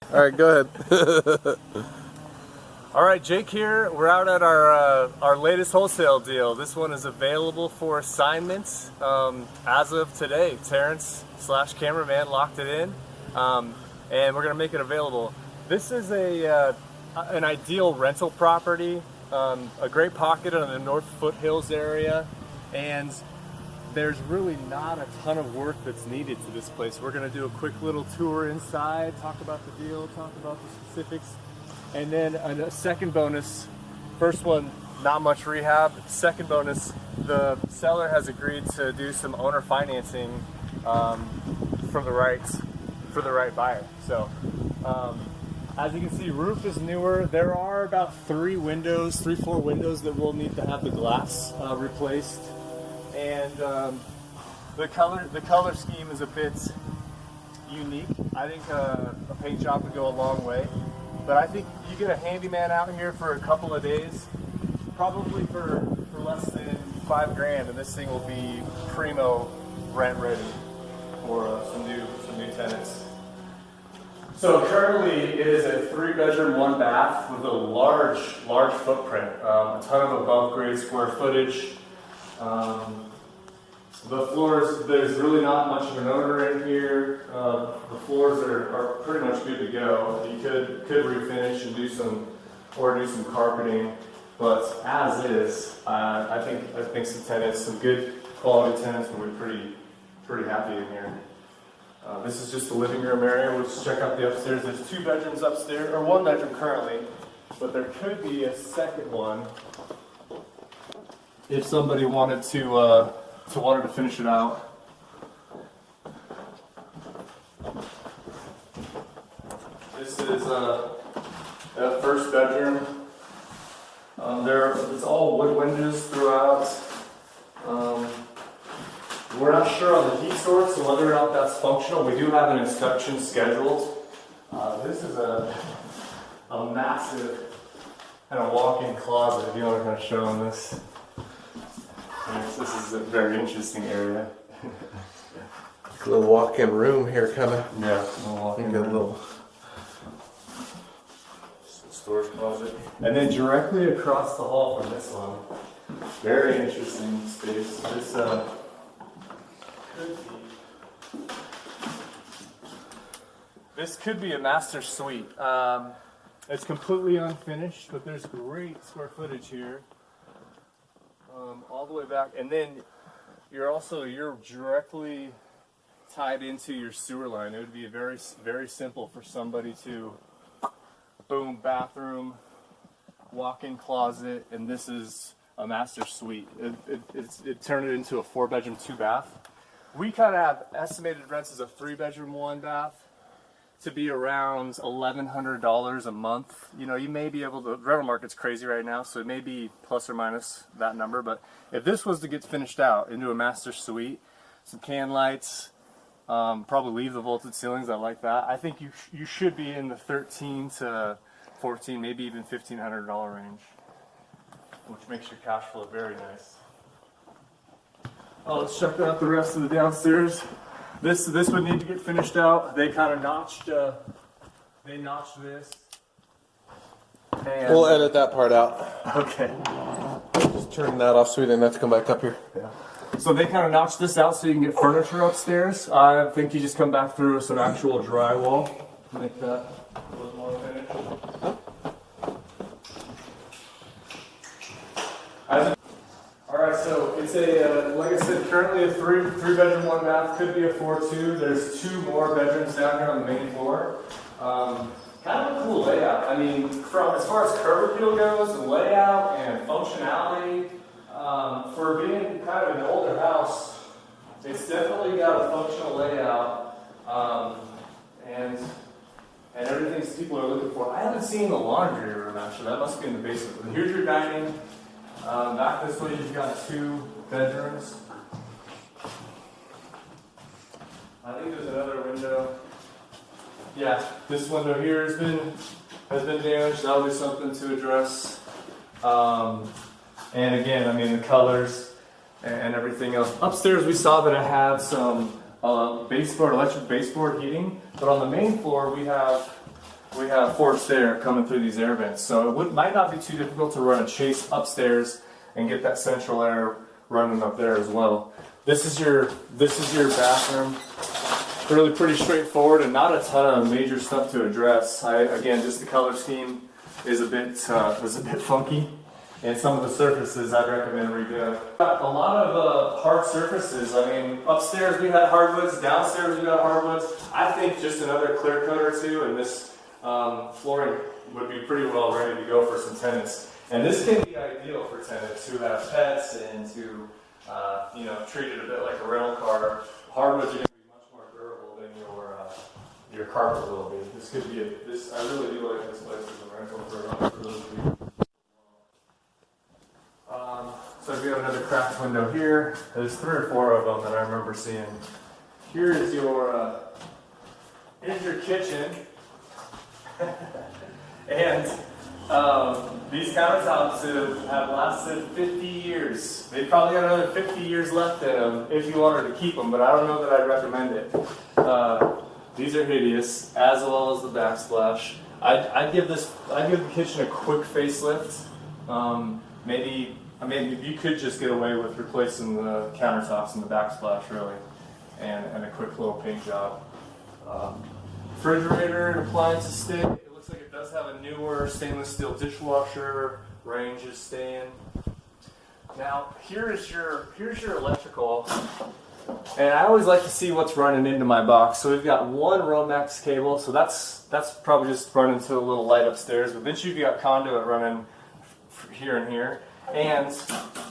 All right, go ahead. All right, Jake here. We're out at our latest wholesale deal. This one is available for assignments as of today. Terrence / cameraman locked it in, and we're gonna make it available. This is an ideal rental property, a great pocket in the North Foothills area, and there's really not a ton of work that's needed to this place. We're gonna do a quick little tour inside, talk about the deal, talk about the specifics. And then a second bonus, first one, not much rehab. Second bonus, the seller has agreed to do some owner financing for the right buyer. So as you can see, roof is newer. There are about 3, 4 windows that will need to have the glass replaced. And the color scheme is a bit unique. I think a paint job would go a long way. But I think you get a handyman out here for a couple of days, probably for less than $5,000, and this thing will be primo rent ready for some new tenants. So currently it is a 3-bedroom, 1 bath with a large footprint, a ton of above grade square footage. The floors, there's really not much of an odor in here. The floors are pretty much good to go. You could refinish and do some carpeting, but as is, I think some good quality tenants will be pretty happy in here. This is just the living room area. We'll just check out the upstairs. There's 2 bedrooms upstairs, or 1 bedroom currently, but there could be a second one if somebody wanted to finish it out. This is a first bedroom. It's all wood windows throughout. We're not sure on the heat source and whether or not that's functional. We do have an inspection scheduled. This is a massive kind of walk-in closet. If you want to kind of show them this. Yes, this is a very interesting area. A little walk-in room here, kind of. Yeah, a walk-in room. Little Storage closet. And then directly across the hall from this one, very interesting space. This could be a master suite. It's completely unfinished, but there's great square footage here. All the way back, and then you're directly tied into your sewer line. It would be very simple for somebody to boom, bathroom, walk-in closet, and this is a master suite. It turned it into a 4-bedroom, 2-bath. We kind of have estimated rents as a 3-bedroom, 1-bath to be around $1,100 a month. You know, you may be able to, the rental market's crazy right now, so it may be plus or minus that number, but if this was to get finished out into a master suite, some can lights, probably leave the vaulted ceilings, I like that. I think you should be in the $1,300 to $1,400, maybe even $1,500 range, which makes your cash flow very nice. Oh, let's check out the rest of the downstairs. This would need to get finished out. They kind of notched this. And We'll edit that part out. okay. Just turn that off so we didn't have to come back up here. Yeah. So they kind of notched this out so you can get furniture upstairs. I think you just come back through with some actual drywall to make that a little more finished. Alright, so it's like I said, currently a 3-bedroom, 1-bath, could be a 4-2. There's 2 more bedrooms down here on the main floor. Kind of a cool layout. I mean, as far as curb appeal goes, and layout and functionality, for being kind of an older house, it's definitely got a functional layout, and everything people are looking for. I haven't seen the laundry room actually. That must be in the basement. But here's your dining. Back this way, you've got 2 bedrooms. I think there's another window. Yeah, this window here has been damaged. That'll be something to address. And again, I mean the colors and everything else. Upstairs, we saw that it had some electric baseboard heating, but on the main floor we have we have forced air coming through these air vents. So might not be too difficult to run a chase upstairs and get that central air running up there as well. This is your bathroom. Really pretty straightforward and not a ton of major stuff to address. Again, just the color scheme is a bit funky, and some of the surfaces I'd recommend redoing. A lot of hard surfaces. I mean, upstairs we had hardwoods, downstairs we got hardwoods. I think just another clear coat or two, and this flooring would be pretty well ready to go for some tenants. And this can be ideal for tenants who have pets and who treat it a bit like a rental car. Hardwoods are going to be much more durable than your carpet will be. This could be I really do like this place as a rental for those of you. So we have another cracked window here. There's 3 or 4 of them that I remember seeing. Here's your kitchen. And these countertops have lasted 50 years. They've probably got another 50 years left in them if you wanted to keep them, but I don't know that I'd recommend it. These are hideous, as well as the backsplash. I'd give the kitchen a quick facelift. Maybe you could just get away with replacing the countertops and the backsplash, really, and a quick little paint job. Refrigerator and appliances stay. It looks like it does have a newer stainless steel dishwasher. Range is staying. Now here's your electrical, and I always like to see what's running into my box. So we've got one Romex cable, so that's probably just running to a little light upstairs. But then you've got conduit running here and here. And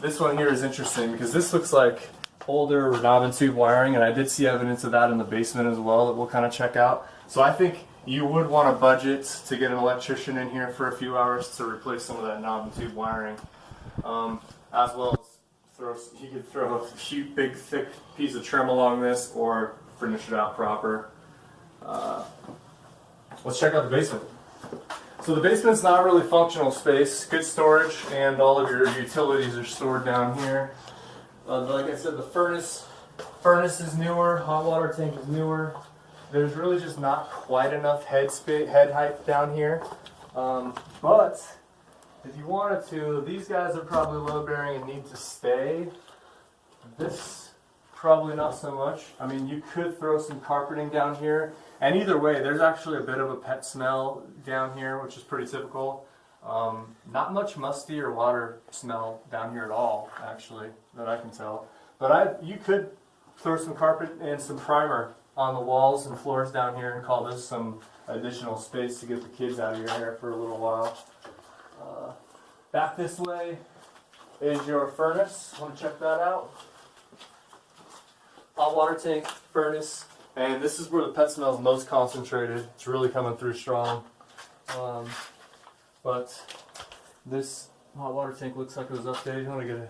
this one here is interesting because this looks like older knob and tube wiring, and I did see evidence of that in the basement as well that we'll kind of check out. So I think you would want to budget to get an electrician in here for a few hours to replace some of that knob and tube wiring, as well as you could throw a huge, big, thick piece of trim along this or finish it out proper. Let's check out the basement. So the basement's not really functional space, good storage, and all of your utilities are stored down here. Like I said, the furnace is newer, hot water tank is newer. There's really just not quite enough head height down here. But if you wanted to, these guys are probably load bearing and need to stay. This, probably not so much. I mean, you could throw some carpeting down here. And either way, there's actually a bit of a pet smell down here, which is pretty typical. Not much musty or water smell down here at all, actually, that I can tell. But you could throw some carpet and some primer on the walls and floors down here and call this some additional space to get the kids out of your hair for a little while. Back this way is your furnace. Want to check that out? Hot water tank, furnace. And this is where the pet smell is most concentrated. It's really coming through strong. But this hot water tank looks like it was updated. You want to get a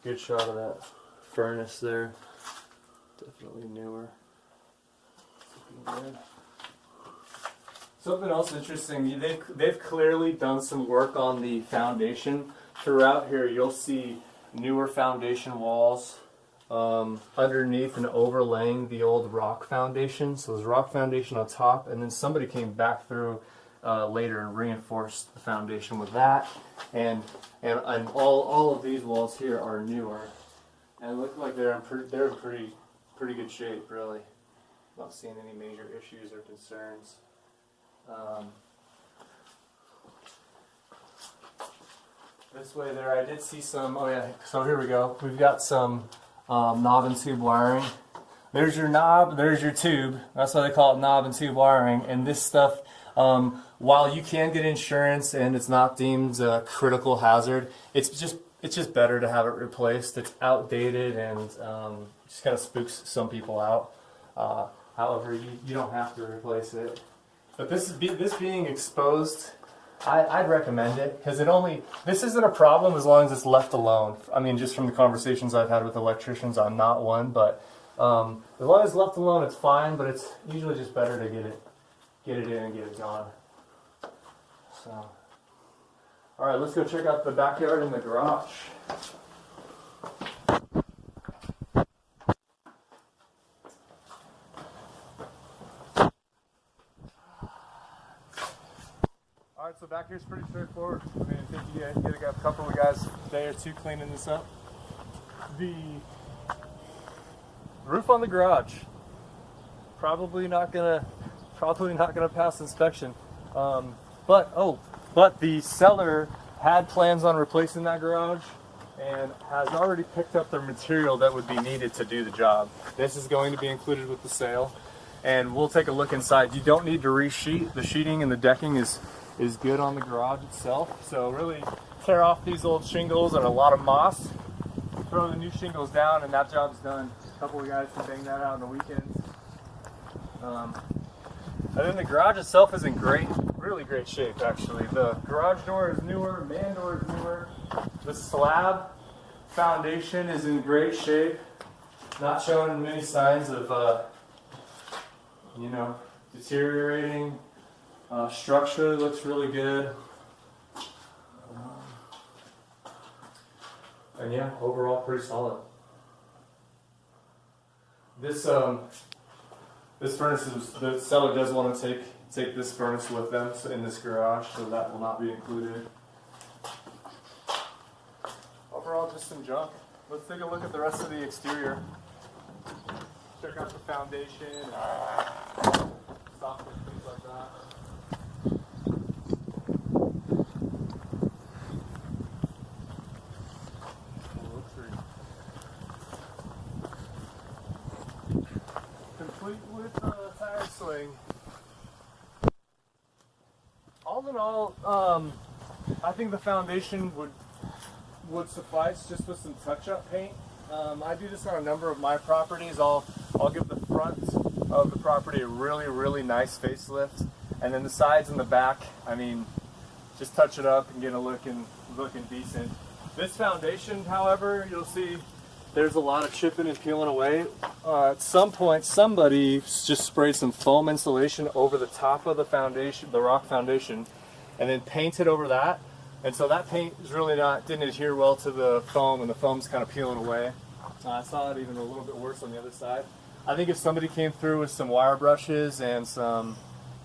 good shot of that furnace there. Definitely newer. Good. Something else interesting, they've clearly done some work on the foundation. Throughout here you'll see newer foundation walls. Underneath and overlaying the old rock foundation. So there's rock foundation on top, and then somebody came back through later and reinforced the foundation with that. And all of these walls here are newer, and look like they're in pretty good shape, really. Not seeing any major issues or concerns. This way there, I did see some. Oh yeah, so here we go. We've got some knob and tube wiring. There's your knob, there's your tube. That's why they call it knob and tube wiring. And this stuff, while you can get insurance and it's not deemed a critical hazard, it's just better to have it replaced. It's outdated and just kind of spooks some people out. However, you don't have to replace it. But this being exposed, I'd recommend it because this isn't a problem as long as it's left alone. I mean, just from the conversations I've had with electricians, I'm not one, but as long as it's left alone, it's fine. But it's usually just better to get it in and get it gone. So, all right, let's go check out the backyard and the garage. All right, so back here's pretty straightforward. I mean, I think you get a couple of guys, a day or two, cleaning this up. The roof on the garage, probably not gonna pass inspection. But the seller had plans on replacing that garage and has already picked up the material that would be needed to do the job. This is going to be included with the sale, and we'll take a look inside. You don't need to resheet. The sheeting and the decking is good on the garage itself. So really tear off these old shingles and a lot of moss, throw the new shingles down, and that job's done. A couple of guys can bang that out on the weekends. And then the garage itself is in really great shape actually. The garage door is newer, man door is newer. The slab foundation is in great shape. Not showing many signs of, deteriorating. Structure looks really good. And yeah, overall pretty solid. This furnace the seller does want to take this furnace with them in this garage, so that will not be included. Overall, just some junk. Let's take a look at the rest of the exterior. Check out the foundation, and soffit, things like that. Complete with tire swing. All in all, I think the foundation would suffice just with some touch-up paint. I do this on a number of my properties. I'll give the front of the property a really nice facelift, and then the sides and the back, I mean, just touch it up and get it looking decent. This foundation, however, you'll see there's a lot of chipping and peeling away. At some point, somebody just sprayed some foam insulation over the top of the foundation, the rock foundation, and then painted over that. And so that paint is really didn't adhere well to the foam, and the foam's kind of peeling away. I saw it even a little bit worse on the other side. I think if somebody came through with some wire brushes and some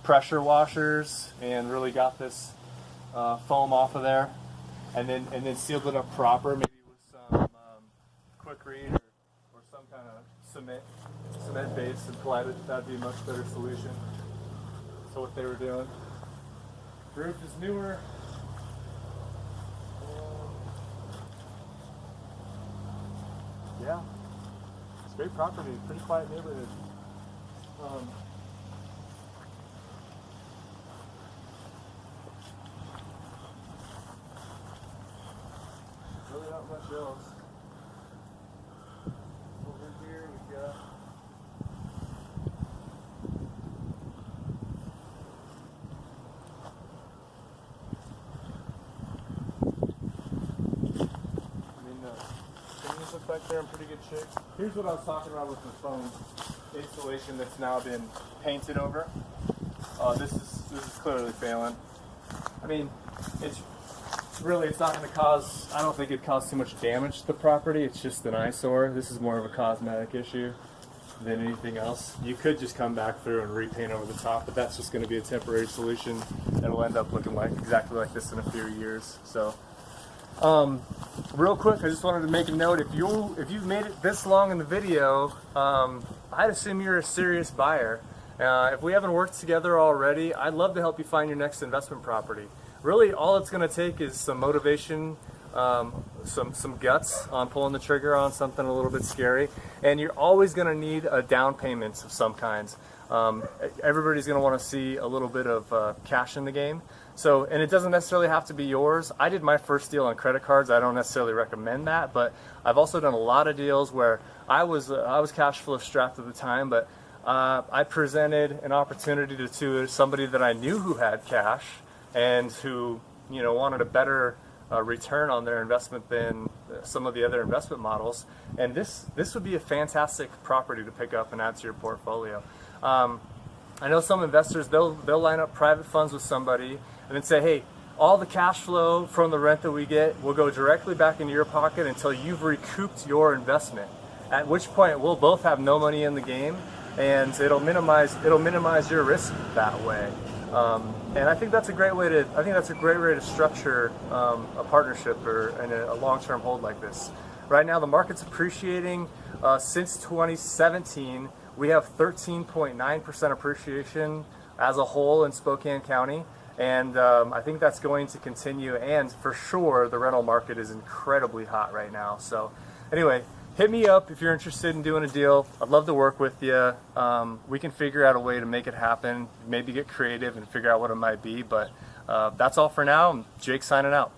pressure washers and really got this foam off of there, and then sealed it up proper, maybe with some quick read or some kind of cement base, and applied it, that'd be a much better solution. So what they were doing. The roof is newer. Yeah, it's a great property, pretty quiet neighborhood. Really not much else. Over here we got back there in pretty good shape. Here's what I was talking about with the foam insulation that's now been painted over. This is clearly failing. I mean, it's not going to cause, I don't think it'd cause too much damage to the property. It's just an eyesore. This is more of a cosmetic issue than anything else. You could just come back through and repaint over the top, but that's just going to be a temporary solution. It'll end up looking exactly like this in a few years. So. Real quick, I just wanted to make a note. If you've made it this long in the video, I'd assume you're a serious buyer. If we haven't worked together already, I'd love to help you find your next investment property. Really, all it's going to take is some motivation, some guts on pulling the trigger on something a little bit scary, and you're always going to need a down payment of some kinds. Everybody's going to want to see a little bit of cash in the game. So, and it doesn't necessarily have to be yours. I did my first deal on credit cards. I don't necessarily recommend that, but I've also done a lot of deals where I was cash flow strapped at the time, but I presented an opportunity to somebody that I knew who had cash and who wanted a better return on their investment than some of the other investment models. And this would be a fantastic property to pick up and add to your portfolio. I know some investors, they'll line up private funds with somebody and then say, hey, all the cash flow from the rent that we get will go directly back into your pocket until you've recouped your investment. At which point we'll both have no money in the game, and it'll minimize your risk that way. And I think that's a great way to structure a partnership or and a long-term hold like this. Right now, the market's appreciating. Since 2017, we have 13.9% appreciation as a whole in Spokane County, and I think that's going to continue. And for sure, the rental market is incredibly hot right now. So, anyway, hit me up if you're interested in doing a deal. I'd love to work with you. We can figure out a way to make it happen, maybe get creative and figure out what it might be. But that's all for now. Jake signing out.